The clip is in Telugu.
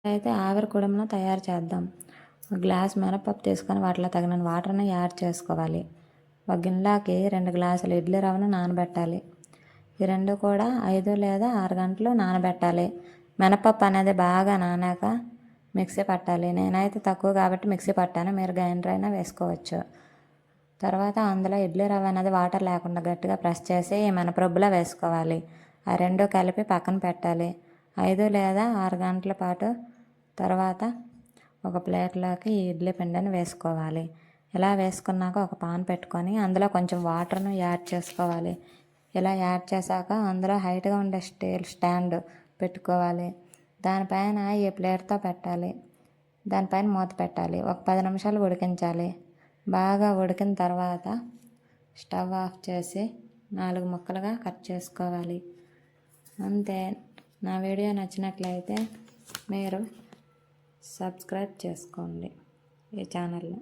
అయితే ఆవిరి కుడుమును తయారు చేద్దాం. ఒక గ్లాస్ మినపప్పు తీసుకొని వాటిలో తగినన్ని వాటర్ని యాడ్ చేసుకోవాలి. ఒక గిన్నెలోకి 2 గ్లాసులు ఇడ్లీ రవ్వను నానబెట్టాలి. ఈ రెండు కూడా 5 లేదా 6 గంటలు నానబెట్టాలి. మినపప్పు అనేది బాగా నానాక మిక్సీ పట్టాలి. నేనైతే తక్కువ కాబట్టి మిక్సీ పట్టాను, మీరు గ్రైండర్ అయినా వేసుకోవచ్చు. తర్వాత అందులో ఇడ్లీ రవ్వ అనేది వాటర్ లేకుండా గట్టిగా ప్రెస్ చేసి మినపరొబ్బులో వేసుకోవాలి. ఆ రెండు కలిపి పక్కన పెట్టాలి. 5 లేదా 6 గంటల పాటు తర్వాత ఒక ప్లేట్లోకి ఈ ఇడ్లీ పిండిని వేసుకోవాలి. ఇలా వేసుకున్నాక ఒక పాన్ పెట్టుకొని అందులో కొంచెం వాటర్ను యాడ్ చేసుకోవాలి. ఇలా యాడ్ చేశాక అందులో హైట్గా ఉండే స్టీల్ స్టాండ్ పెట్టుకోవాలి. దానిపైన ఈ ప్లేట్తో పెట్టాలి. దానిపైన మూత పెట్టాలి. ఒక 10 నిమిషాలు ఉడికించాలి. బాగా ఉడికిన తర్వాత స్టవ్ ఆఫ్ చేసి 4 ముక్కలుగా కట్ చేసుకోవాలి. అంతే. నా వీడియో నచ్చినట్లయితే మీరు సబ్స్క్రైబ్ చేసుకోండి ఈ ఛానల్ని.